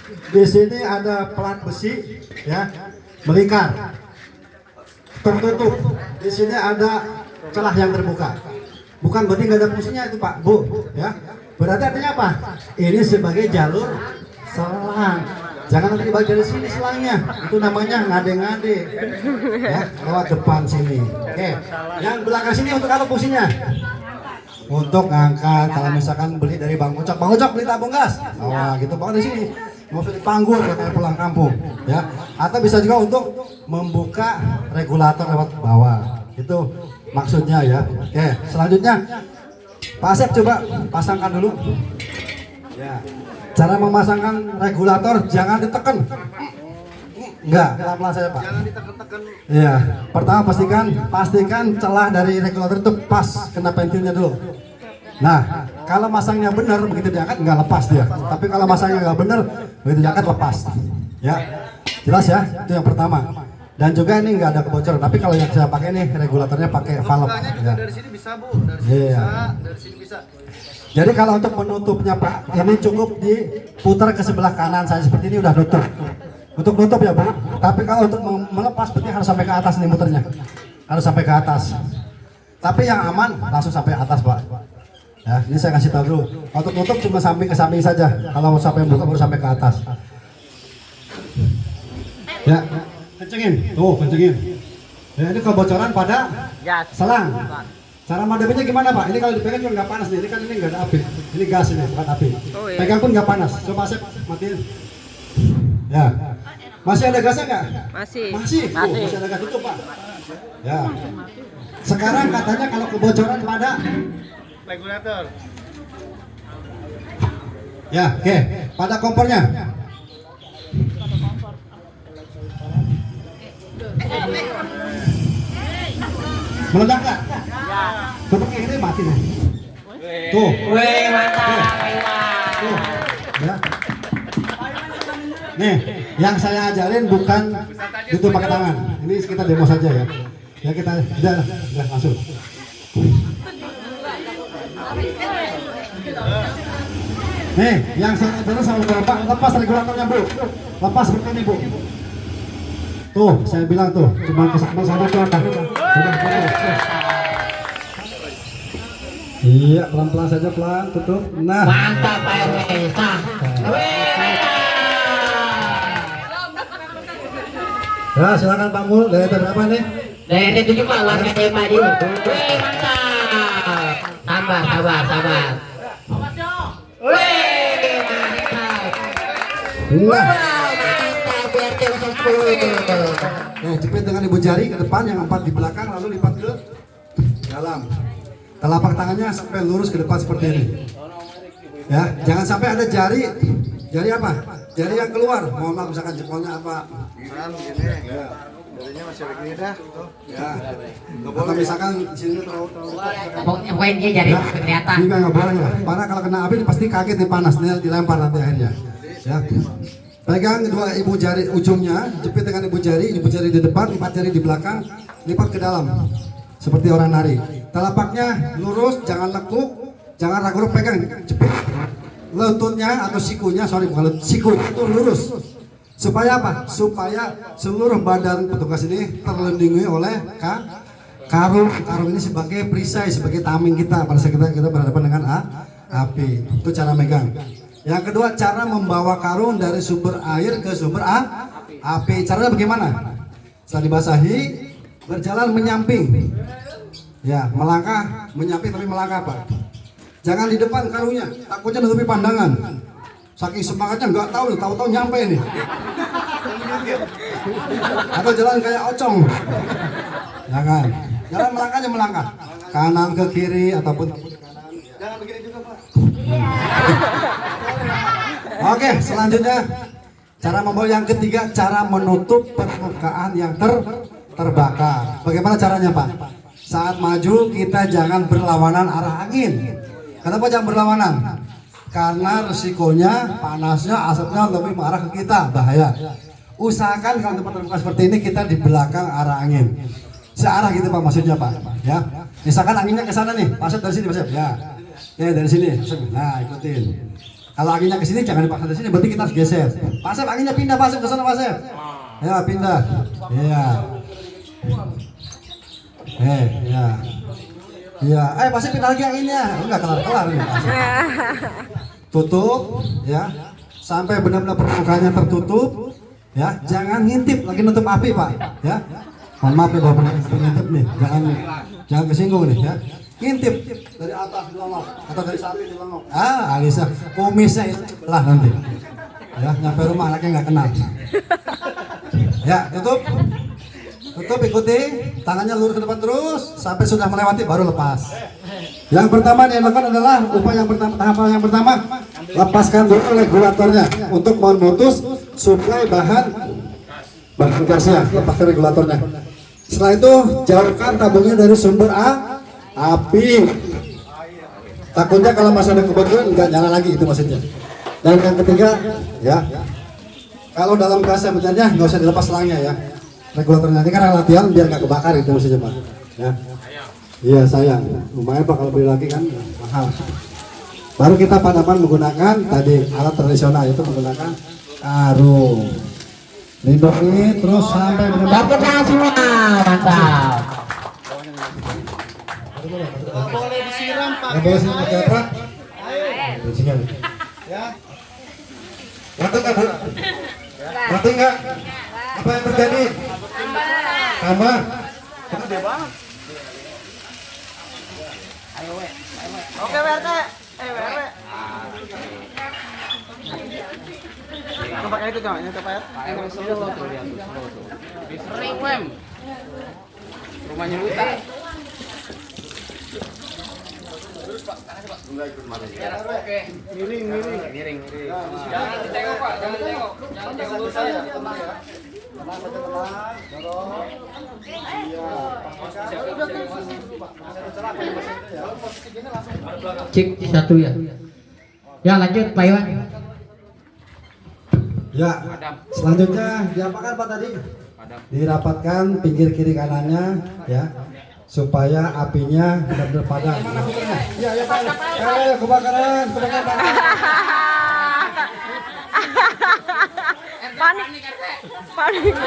Di sini ada pelat besi, ya, melingkar, tertutup. Di sini ada celah yang terbuka. Bukan berarti nggak ada fungsinya itu Pak, Bu, ya. Berarti artinya apa? Ini sebagai jalur selang. Jangan nanti dibagi dari sini selangnya. Itu namanya ngade-ngade. Ya, lewat depan sini. Oke. Yang belakang sini untuk apa fungsinya? Untuk ngangkat. Kalau misalkan beli dari Bang Ucok beli tabung gas. Wah, gitu Bang di sini. Mau dipanggul kayak pulang kampung, ya. Atau bisa juga untuk membuka regulator lewat bawah. Itu maksudnya ya. Oke, selanjutnya Pak Asep coba pasangkan dulu. Ya. Cara memasangkan regulator jangan ditekan. Enggak, pelan-pelan saja Pak. Jangan ditekan-tekan. Iya, pertama pastikan celah dari regulator itu pas kena pentilnya dulu. Nah, kalau masangnya benar begitu diangkat nggak lepas dia. Tapi kalau masangnya nggak benar begitu diangkat lepas. Ya, jelas ya. Itu yang pertama. Dan juga ini nggak ada kebocoran. Tapi kalau yang saya pakai nih regulatornya pakai valve. Ya. Dari sini bisa Bu, dari sini bisa, dari sini bisa. Jadi kalau untuk menutupnya Pak, ini cukup diputar ke sebelah kanan saya seperti ini udah nutup. Untuk nutup ya Bu. Tapi kalau untuk melepas berarti harus sampai ke atas nih muternya. Harus sampai ke atas. Tapi yang aman langsung sampai atas Pak. Ya, ini saya kasih tahu dulu. Untuk nutup cuma samping ke samping saja. Kalau mau sampai buka baru sampai ke atas. Ya, kencengin. Tuh, kencengin. Ya, ini kebocoran pada selang. Cara madepinnya gimana Pak? Ini kalau dipegang juga nggak panas nih. Ini kan ini nggak ada api. Ini gas ini, bukan api. Pegang pun nggak panas. Coba Asep matiin. Ya. Masih ada gasnya nggak? Masih. Masih ada gas tutup Pak. Ya. Sekarang katanya kalau kebocoran pada regulator. Ya, oke. Pada kompornya. Meledak nggak? Ya. Seperti ini mati nih. Tuh. Wih, mantap. Tuh. Ya. Nih, yang saya ajarin bukan itu pakai tangan. Ini kita demo saja ya. Ya kita udah langsung. Nih, yang saya ajarin sama Bapak, lepas regulatornya Bu. Lepas seperti ini Bu. Tuh, saya bilang tuh, cuma kesana tuh ada. Iya, pelan-pelan saja pelan, tutup. Nah, mantap Pak RW. Ya, silakan Pak Mul, dari berapa nih? Dari 7 Pak, warga Pak dulu. Mantap. Sabar. Wih, mantap. Nah, jepit dengan ibu jari ke depan, yang 4 di belakang, lalu lipat ke dalam. Telapak tangannya sampai lurus ke depan seperti ini. Ya, jangan sampai ada jari apa? Jari yang keluar. Mohon maaf misalkan jempolnya apa? Jarinya masih begini dah. Ya. Atau misalkan di sini terlalu Pokoknya dia jari kelihatan. Ini nggak boleh ya. Karena kalau kena api pasti kaget nih panas, nih dilempar nanti akhirnya. Ya. Pegang dua ibu jari ujungnya, jepit dengan ibu jari di depan, 4 jari di belakang, lipat ke dalam. Seperti orang nari. Telapaknya lurus, jangan lekuk, jangan ragu-ragu, pegang, jepit. Lututnya atau sikunya, bukan siku itu lurus. Supaya apa? Supaya seluruh badan petugas ini terlindungi oleh karung. Karung ini sebagai perisai, sebagai tameng kita pada saat kita berhadapan dengan api. Itu cara megang. Yang kedua, cara membawa karung dari sumber air ke sumber api. Caranya bagaimana? Setelah dibasahi, berjalan menyamping. Ya, melangkah, menyamping tapi melangkah Pak. Jangan di depan karungnya, takutnya nutupi pandangan. Saking semangatnya nggak tahu nyampe nih. Atau jalan kayak ocong. Jangan. Jalan melangkah. Kanan ke kiri ataupun jangan begini juga Pak. Oke, selanjutnya cara membawa yang ketiga, cara menutup permukaan yang terbakar. Bagaimana caranya Pak? Saat maju kita jangan berlawanan arah angin. Kenapa jangan berlawanan? Karena resikonya panasnya, asapnya lebih mengarah ke kita, bahaya. Usahakan kalau tempat terbuka seperti ini kita di belakang arah angin. Searah gitu Pak maksudnya Pak. Ya. Misalkan anginnya ke sana nih, Pak Asep dari sini Pak Asep. Ya. Ya dari sini. Nah, ikutin. Kalau anginnya ke sini jangan dipaksa di sini, berarti kita harus geser. Pak Asep, anginnya pindah Pak Asep ke sana Pak Asep. Ya, pindah. Iya. Ya. Iya, Pak Asep pindah lagi anginnya. Enggak kelar-kelar nih Pak Asep. Tutup ya. Sampai benar-benar permukaannya tertutup. Ya, jangan ngintip lagi nutup api Pak. Ya. Mohon maaf ya Bapak ngintip nih. Jangan kesinggung nih ya. Ngintip dari atas dilongok atau dari samping dilongok. Alisa, kumisnya itu sebelah nanti. Ya, nyampe rumah anaknya nggak kenal. Ya, tutup. Tutup, ikuti. Tangannya lurus ke depan terus sampai sudah melewati baru lepas. Yang pertama dilakukan adalah upaya yang pertama, tahapan yang pertama, lepaskan dulu regulatornya untuk memutus suplai bahan gasnya. Lepaskan regulatornya. Setelah itu jauhkan tabungnya dari sumber api. Takutnya kalau masih ada kebakaran nggak nyala lagi, itu maksudnya. Dan yang ketiga ya, kalau dalam gas sebenarnya nggak usah dilepas selangnya ya, regulatornya. Nanti kan latihan biar nggak kebakar, itu maksudnya Pak ya. Iya sayang, lumayan Pak kalau beli lagi kan mahal. Baru kita padaman menggunakan tadi alat tradisional, itu menggunakan karung. Lindungi terus sampai benar-benar. Tepuk tangan semua, mantap. Boleh disiram Pak. Nggak boleh sih pakai apa? Air. Ya. Ngerti nggak Bu? Ngerti nggak? Apa yang terjadi? Tambah. Gede banget. Oke, WRT. WRT. Coba kayak itu jangan, coba ya. Slow tuh, lihat tuh, slow tuh. Sering Wem. Rumahnya Wita. Oke. Miring. Jangan ditengok Pak, jangan ditengok. Jangan ditengok saya. Tenang ya. Tenang saja, tenang. Dorong. Iya. Cek satu ya. Ya lanjut Pak Iwan. Ya, selanjutnya diapakan Pak tadi? Dirapatkan pinggir kiri kanannya ya, supaya apinya benar-benar padam. Mana puternya? Ya Pak. Kebakaran. Panik.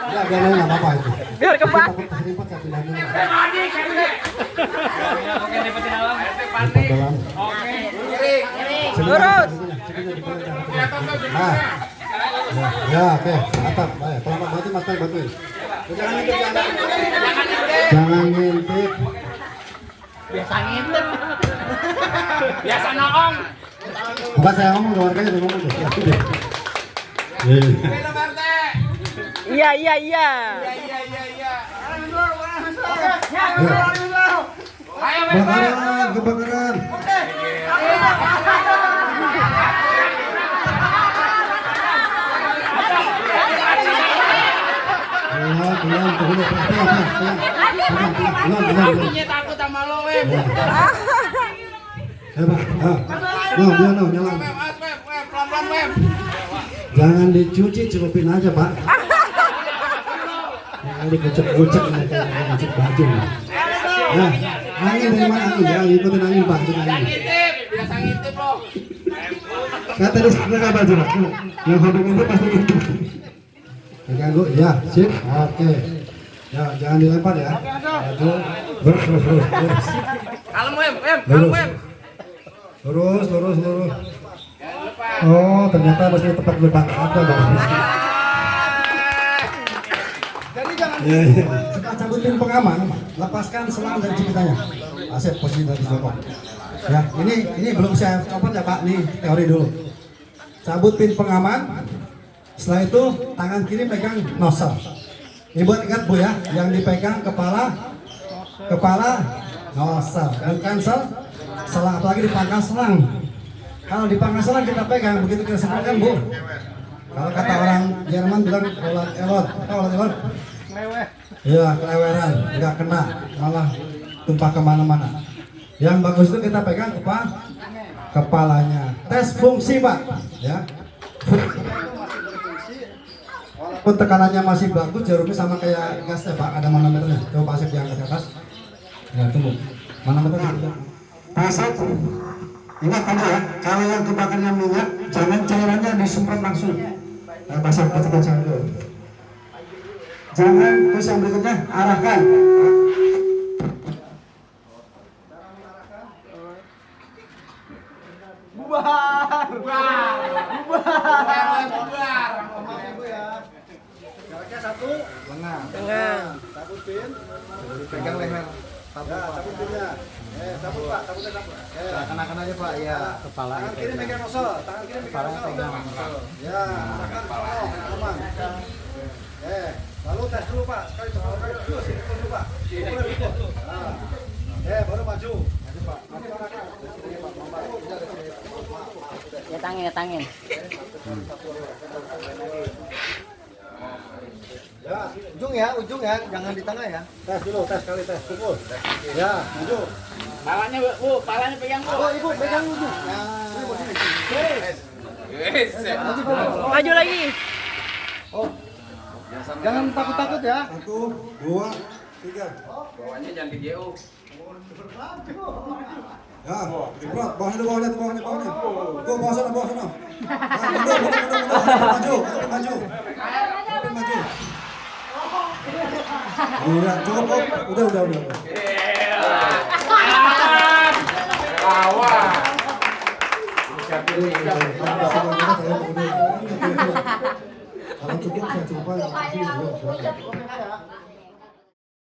Ya, jangan nggak apa-apa itu. Biar kebak. Ribet ya pindahnya. Panik. Dalam. Oke. Lurus. Nah. Ya, oke. Atap. Baik, kalau Pak bantu Mas Pak bantuin. Jangan ngintip. Biasa ngintip. Biasa noong. Bukan saya ngomong, keluarganya udah ngomong tuh. Iya. Iya. Kebakaran. Apinya takut sama lo, Wem. Nyala. Pelan-pelan, Wem. Jangan dicuci, celupin aja Pak. Jangan dikucek-kucek kayak kucek baju. Nah, angin dari mana angin? Ya, ikutin angin Pak, ikutin angin. Ngintip, biasa ngintip lo. Kata tadi sebenarnya apa coba? Yang hobi ngintip pasti ngintip. Ganggu, ya, sip, oke. Ya, jangan dilempar ya. Maju, terus. Kalem, Wem. Kalem, Wem. Lurus. Oh, ternyata mesti tepat lubang apa dong? Ya. Setelah cabutin pengaman, lepaskan selang dari cipitanya. Asep posisi dari jokok. Ya, ini belum saya copot ya Pak. Nih teori dulu. Cabut pin pengaman. Setelah itu tangan kiri pegang nozzle. Ini buat ingat Bu ya, yang dipegang kepala nozzle. Dan cancel selang, apalagi di pangkal selang. Kalau di pangkal selang kita pegang, begitu kita sebutkan Bu. Kalau kata orang Jerman bilang olat elot. Ya, keleweran, nggak kena, malah tumpah kemana-mana. Yang bagus itu kita pegang kepalanya. Tes fungsi Pak, ya. Walaupun tekanannya masih bagus, jarumnya sama kayak gas ya Pak, ada manometernya. Coba Pak Asep diangkat ke atas. Ya, tunggu. Mana betul? Pasal. Ingat kamu ya, kalau yang kebakarnya minyak, jangan cairannya disemprot langsung. Pasal ketika canggung. Jangan, terus yang berikutnya arahkan. Jaraknya 1 lengan. Cabut pin. Pegang leher. Cabut pinnya. Cabut Pak, cabutnya cabut. Kena-kena aja Pak, ya. Kepala. Tangan kiri megang nosol, tangan kiri megang nosol. Ya, arahkan tolong, aman. Lalu tes dulu Pak, sekali dulu, sini dulu Pak. Nah. Baru maju. Maju Pak. Maju arahkan. Sini Pak, maju. Ya tangin. Ya, ujung ya, jangan di tengah ya. Tes dulu, tes kali tes, pukul. Ya, maju. Palanya Bu, palanya pegang Bu. Oh, Ibu pegang ujung. Maju lagi. Oh. Jangan takut-takut ya. 1, 2, 3. Bawahnya jangan ke JO. Ya, cepat, bawahnya. Tuh, bawah sana. Nah, mundur, maju. Iya, cukup. Udah. Awal. Kalau cukup saya coba.